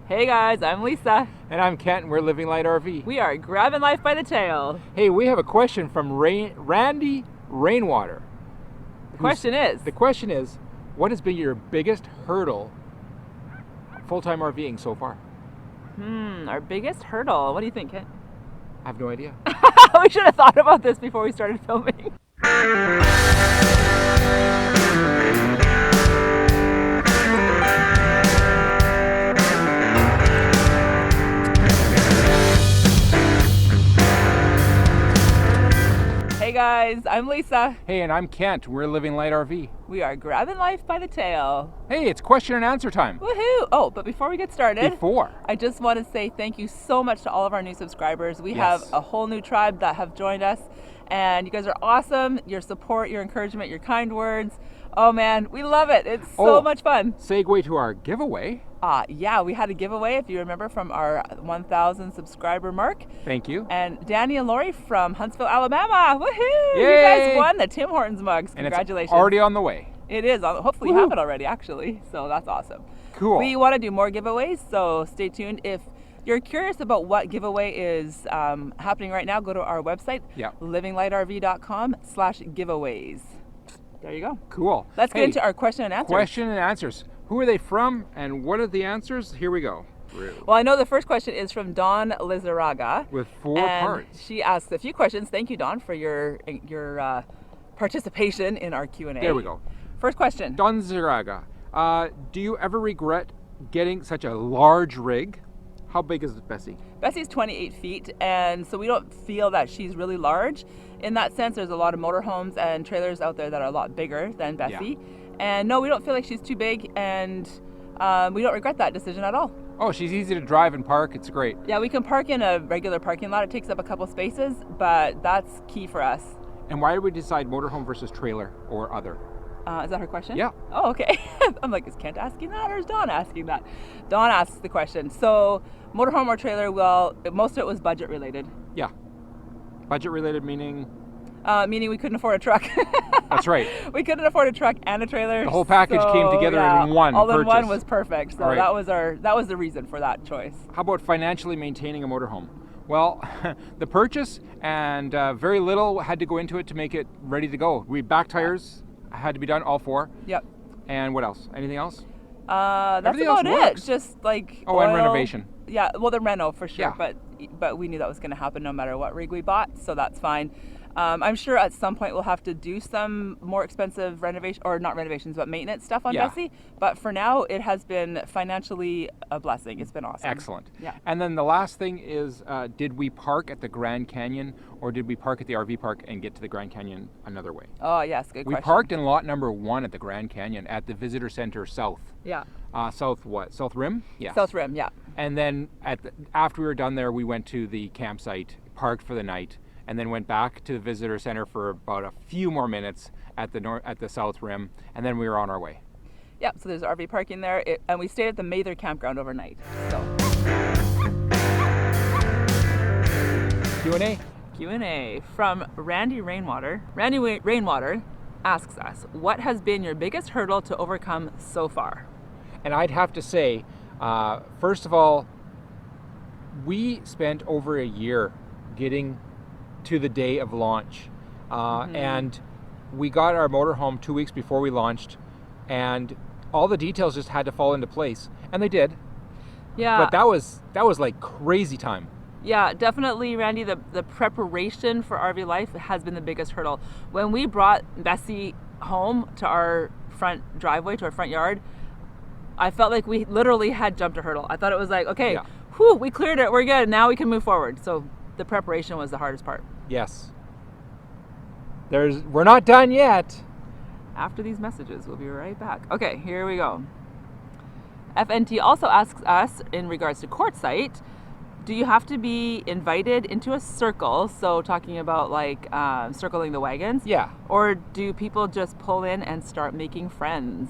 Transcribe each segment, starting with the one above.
Hey guys, I'm Lisa. And I'm Kent, and we're Living Light RV. We are grabbing life by the tail. Hey, we have a question from Randy Rainwater. The question is, what has been your biggest hurdle full-time RVing so far? Our biggest hurdle. What do you think, Kent? I have no idea. We should have thought about this before we started filming. Hey guys, I'm Lisa. Hey, and I'm Kent. We're Living Light RV. We are grabbing life by the tail. Hey, it's question and answer time. Woohoo! Oh, but before we get started, Before. I just want to say thank you so much to all of our new subscribers. We Yes. have a whole new tribe that have joined us, and you guys are awesome. Your support, your encouragement, your kind words. Oh man, we love it. It's so much fun. Segue to our giveaway. Yeah, we had a giveaway, if you remember, from our 1,000 subscriber mark. Thank you. And Danny and Lori from Huntsville, Alabama. Woohoo! Yay! You guys won the Tim Hortons mugs. And Congratulations. it's already on the way. It is. Hopefully you have it already, actually. So that's awesome. Cool. We want to do more giveaways, so stay tuned. If you're curious about what giveaway is happening right now, go to our website, Yeah. livinglightrv.com/giveaways. There you go. Cool. Let's get into our question and answers. Question and answers. Who are they from, and what are the answers? Here we go. Well, I know the first question is from Dawn Lizaraga. With four and parts. She asked a few questions. Thank you, Dawn, for your participation in our Q&A. There we go. First question. Don Ziraga, do you ever regret getting such a large rig? How big is Bessie? Bessie's 28 feet, and so we don't feel that she's really large. In that sense, there's a lot of motorhomes and trailers out there that are a lot bigger than Bessie. Yeah. And no, we don't feel like she's too big, and we don't regret that decision at all. Oh, she's easy to drive and park. It's great. Yeah, we can park in a regular parking lot. It takes up a couple spaces, but that's key for us. And why did we decide motorhome versus trailer or other? Is that her question? Yeah. Oh, okay. I'm like, is Kent asking that or is Dawn asking that? Dawn asks the question. So, motorhome or trailer, well, most of it was budget related. Yeah. Budget related meaning? Meaning we couldn't afford a truck. That's right. We couldn't afford a truck and a trailer. The whole package came together in one all in one purchase. was perfect. So All right. that was the reason for that choice. How about financially maintaining a motorhome? Well, the purchase and very little had to go into it to make it ready to go. Back tires had to be done, all four. Yep. And what else? Anything else? That's Everything else about it. works. Just like Oh, and oil. renovation. Yeah, well, the reno for sure. Yeah. But we knew that was going to happen no matter what rig we bought, so that's fine. I'm sure at some point we'll have to do some more expensive renovation, or not renovations, but maintenance stuff on Yeah. Bessie. But for now, it has been financially a blessing. It's been awesome. Excellent. Yeah. And then the last thing is, did we park at the Grand Canyon, or did we park at the RV park and get to the Grand Canyon another way? Oh yes, good We question. parked in lot number 1 at the Grand Canyon at the Visitor Center South. Yeah. South what? South Rim? Yeah. South Rim. Yeah. And then after we were done there, we went to the campsite, parked for the night, and then went back to the Visitor Center for about a few more minutes at the South Rim, and then we were on our way. Yeah. So there's RV parking there, and we stayed at the Mather campground overnight. So Q&A. Q&A from Randy Rainwater. Rainwater asks us, what has been your biggest hurdle to overcome so far? And I'd have to say, first of all, we spent over a year getting to the day of launch. And we got our motorhome 2 weeks before we launched, and all the details just had to fall into place. And they did. Yeah. But that was like crazy time. Yeah, definitely, Randy, the preparation for RV life has been the biggest hurdle. When we brought Bessie home to our front driveway, to our front yard, I felt like we literally had jumped a hurdle. I thought it was like, okay, Yeah. whew, we cleared it, we're good, now we can move forward. So the preparation was the hardest part. Yes. We're not done yet. After these messages, we'll be right back. Okay, here we go. FNT also asks us, in regards to Quartzsite, do you have to be invited into a circle? So talking about like circling the wagons. Yeah. Or do people just pull in and start making friends?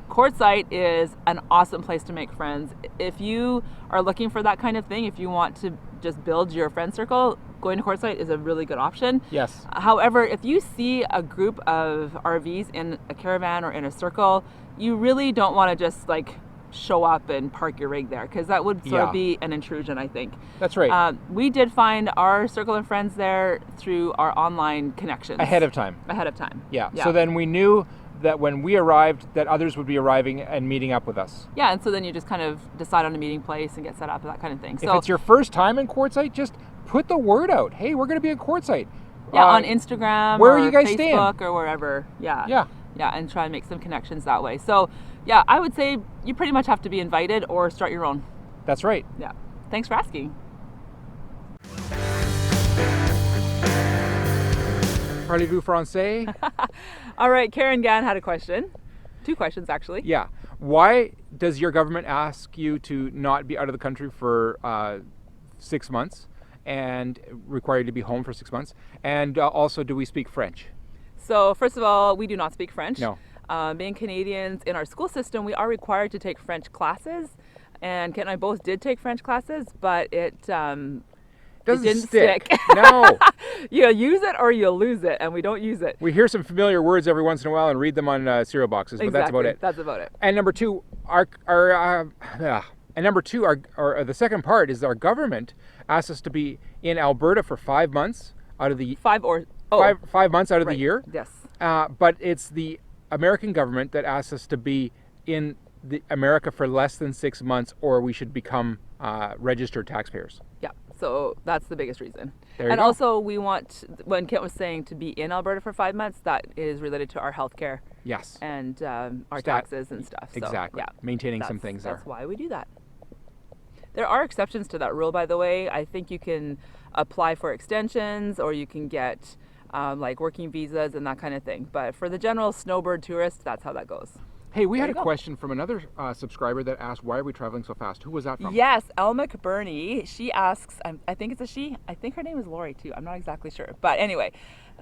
Quartzsite is an awesome place to make friends. If you are looking for that kind of thing, if you want to just build your friend circle, going to Quartzsite is a really good option. Yes. However, if you see a group of RVs in a caravan or in a circle, you really don't want to just like show up and park your rig there, because that would sort Yeah. of be an intrusion, I think. That's right. We did find our circle of friends there through our online connections. Ahead of time. Ahead of time. Yeah. So then we knew that when we arrived, that others would be arriving and meeting up with us. Yeah, and so then you just kind of decide on a meeting place and get set up and that kind of thing. If So it's your first time in Quartzsite, just put the word out. Hey, we're going to be in Quartzite. yeah, on Instagram where or are you guys Facebook staying? or wherever. Yeah. Yeah. Yeah, and try and make some connections that way. So yeah, I would say you pretty much have to be invited or start your own. That's right. Yeah. Thanks for asking. Parlez-vous français? All right, Karen Gann had a question. 2 questions, actually. Yeah. Why does your government ask you to not be out of the country for 6 months and require you to be home for 6 months? And also, do we speak French? So first of all, we do not speak French. No. Being Canadians, in our school system, we are required to take French classes. And Kent and I both did take French classes, but it Doesn't didn't stick. stick. No. You use it or you lose it, and we don't use it. We hear some familiar words every once in a while and read them on cereal boxes, but that's about Exactly. it. That's about it. And number two, the second part is our government asked us to be in Alberta for 5 months out of the 5 months out of right. the year. Yes. But it's the American government that asks us to be in America for less than 6 months, or we should become registered taxpayers. Yeah. So that's the biggest reason. There you And go. also, we want, when Kent was saying to be in Alberta for 5 months, that is related to our healthcare Yes. and our Stat- taxes and stuff. So, Exactly. yeah. Maintaining some things there. That's why we do that. There are exceptions to that rule, by the way. I think you can apply for extensions, or you can get like working visas and that kind of thing. But for the general snowbird tourist, that's how that goes. Hey, we had There a you go. question from another subscriber that asked, why are we traveling so fast? Who was that from? Yes, Elle McBurney. She asks, I think it's a she. I think her name is Lori too. I'm not exactly sure. But anyway,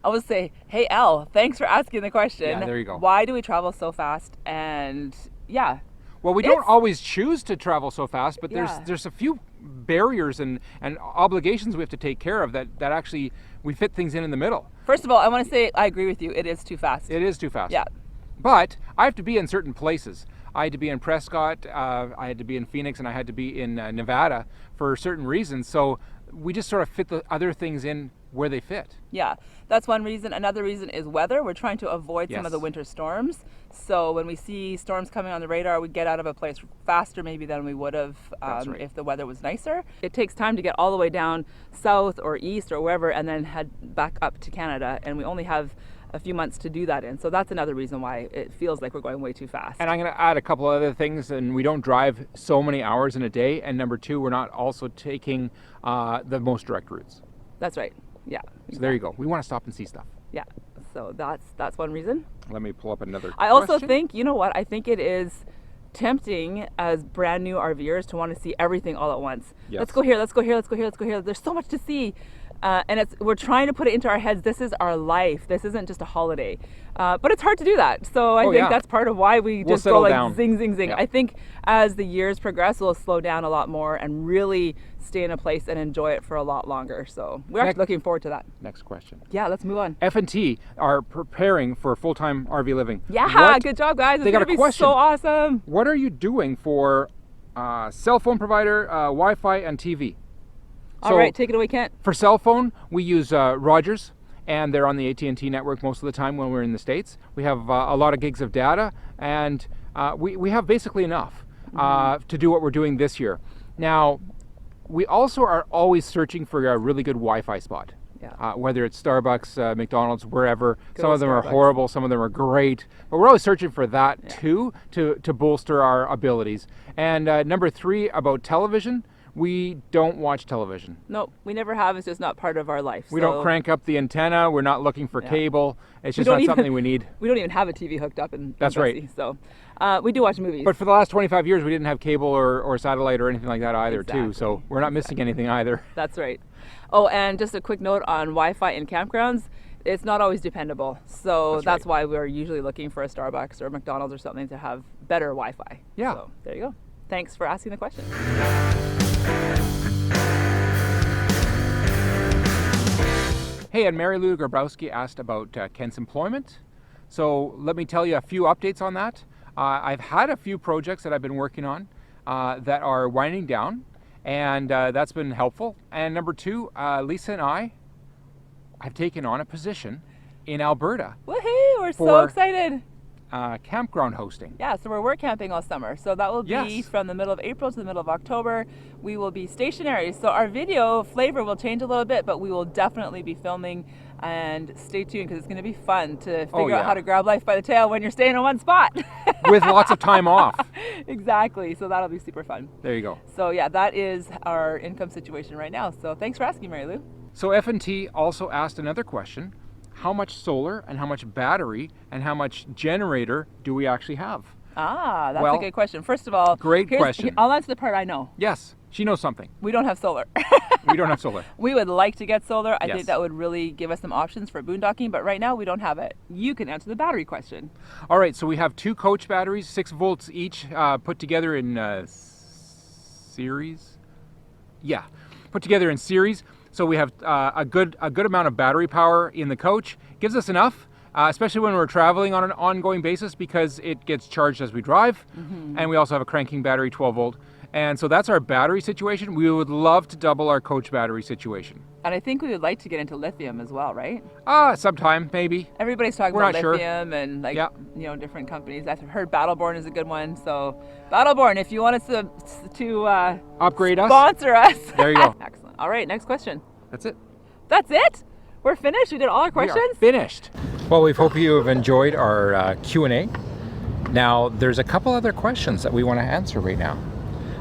I would say, hey, Elle, thanks for asking the question. Yeah, there you go. Why do we travel so fast? And yeah, Well, we don't It's- always choose to travel so fast, but Yeah. there's a few barriers and obligations we have to take care of that actually we fit things in the middle. first of all, I want to say I agree with you. It is too fast. It is too fast. Yeah. But I have to be in certain places. I had to be in Prescott, I had to be in Phoenix, and I had to be in Nevada for certain reasons. So we just sort of fit the other things in where they fit. Yeah, that's one reason. Another reason is weather. We're trying to avoid some of the Yes. winter storms. So when we see storms coming on the radar, we get out of a place faster maybe than we would have That's right. if the weather was nicer. It takes time to get all the way down south or east or wherever and then head back up to Canada. And we only have a few months to do that in. So that's another reason why it feels like we're going way too fast. And I'm going to add a couple other things, and we don't drive so many hours in a day. And number two, we're not also taking the most direct routes. That's right. Yeah. So there you go. We want to stop and see stuff. Yeah. So that's one reason. Let me pull up another I also question. think, you know what? I think it is tempting as brand new RVers to want to see everything all at once. Yes. Let's go here, let's go here, let's go here, let's go here. There's so much to see. And we're trying to put it into our heads. This is our life. This isn't just a holiday. But it's hard to do that. So I think yeah. that's part of why we We'll just go settle like down. zing, zing, zing. Yeah. I think as the years progress, we'll slow down a lot more and really stay in a place and enjoy it for a lot longer. So we're Next- actually looking forward to that. Next question. Yeah, let's move on. F&T are preparing for full-time RV living. Yeah, What- good job, guys. It's They got gonna a be question. so awesome. What are you doing for cell phone provider, Wi-Fi, and TV? All right, take it away, Kent. For cell phone, we use Rogers, and they're on the AT&T network most of the time when we're in the States. We have a lot of gigs of data, and we have basically enough to do what we're doing this year. Now, we also are always searching for a really good Wi-Fi spot. Yeah. Whether it's Starbucks, McDonald's, wherever. Good Some old of them are Starbucks. horrible, some of them are great. But we're always searching for that too, to bolster our abilities. And number three, about television, we don't watch television. No, we never have. It's just not part of our life. We So don't crank up the antenna. We're not looking for Yeah. cable. It's We just don't not even- something we need. We don't even have a TV hooked up in That's right. Bessie, So we do watch movies. But for the last 25 years, we didn't have cable or satellite or anything like that either, too. So Exactly. we're not missing anything either. That's right. Oh, and just a quick note on Wi-Fi in campgrounds. It's not always dependable. So That's that's right. why we're usually looking for a Starbucks or McDonald's or something to have better Wi-Fi. Yeah. So there you go. Thanks for asking the question. Hey, and Mary Lou Grabowski asked about Kent's employment. So let me tell you a few updates on that. I've had a few projects that I've been working on that are winding down, and that's been helpful. And number two, Lisa and I have taken on a position in Alberta. Woohoo! We're so For- excited. Campground hosting. Yeah, so we're camping all summer. So that will be Yes. from the middle of April to the middle of October. We will be stationary. So our video flavor will change a little bit, but we will definitely be filming, and stay tuned because it's going to be fun to figure yeah. out how to grab life by the tail when you're staying in one spot. With lots of time off. Exactly. So that'll be super fun. There you go. So yeah, that is our income situation right now. So thanks for asking, Mary Lou. So F&T also asked another question. How much solar and how much battery and how much generator do we actually have? Ah, that's Well, a good question. First of all, great question. I'll answer the part I know. Yes, she knows something. We don't have solar. We don't have solar. We would like to get solar. I Yes. think that would really give us some options for boondocking, but right now we don't have it. You can answer the battery question. All right, so we have 2 coach batteries, 6 volts each, put together in series. Yeah, put together in series. So we have a good amount of battery power in the coach. Gives us enough, especially when we're traveling on an ongoing basis, because it gets charged as we drive. And we also have a cranking battery, 12 volt. And so that's our battery situation. We would love to double our coach battery situation. And I think we would like to get into lithium as well, right? Sometime, maybe. Everybody's talking We're about not sure. lithium and Yeah. different companies. I've heard Battleborn is a good one. So Battleborn, if you want us to Upgrade us. sponsor us. There you go. Excellent. All right, next question. That's it. That's it? We're finished? We did all our We are questions? finished. Well, we hope you have enjoyed our Q&A. Now, there's a couple other questions that we want to answer right now.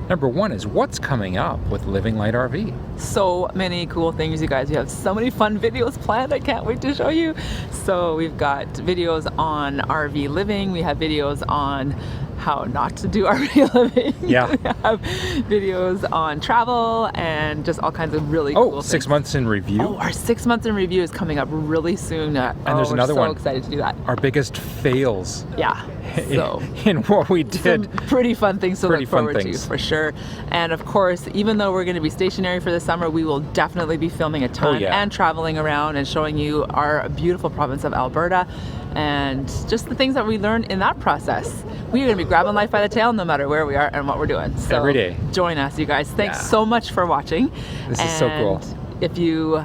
Number one is, what's coming up with Living Light RV? So many cool things, you guys. We have so many fun videos planned. I can't wait to show you. So we've got videos on RV living. We have videos on how not to do RV living. Yeah. We have videos on travel and just all kinds of really cool things. 6 months in review. Oh, our 6 months in review is coming up really soon. And there's another one. We're so excited to do that. Our biggest fails Yeah. So in what we did. some pretty fun things to Pretty look fun forward things. to, for sure. And of course, even though we're going to be stationary for the summer, we will definitely be filming a ton yeah. and traveling around and showing you our beautiful province of Alberta and just the things that we learned in that process. We are going to be grabbing life by the tail no matter where we are and what we're doing. So Every day. Join us, you guys. Thanks Yeah. so much for watching. This is so cool. If you,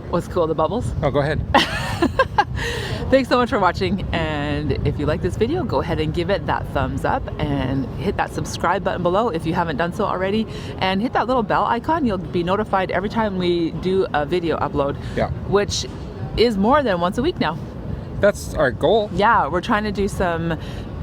what's cool, the bubbles? Oh, go ahead. Thanks so much for watching, and if you like this video, go ahead and give it that thumbs up and hit that subscribe button below if you haven't done so already, and hit that little bell icon. You'll be notified every time we do a video upload, Yeah. which is more than once a week now. That's our goal. Yeah, we're trying to do some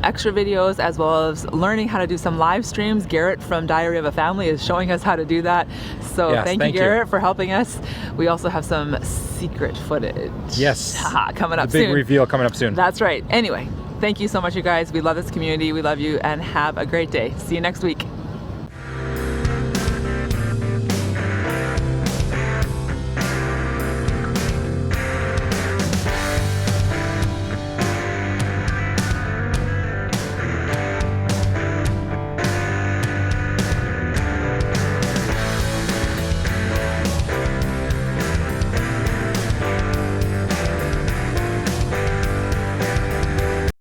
extra videos as well as learning how to do some live streams. Garrett from Diary of a Family is showing us how to do that. So Yes, thank you, thank you. Garrett, for helping us. We also have some secret footage. Yes. Haha, coming up The big soon. reveal coming up soon. That's right. Anyway, thank you so much, you guys. We love this community. We love you, and have a great day. See you next week.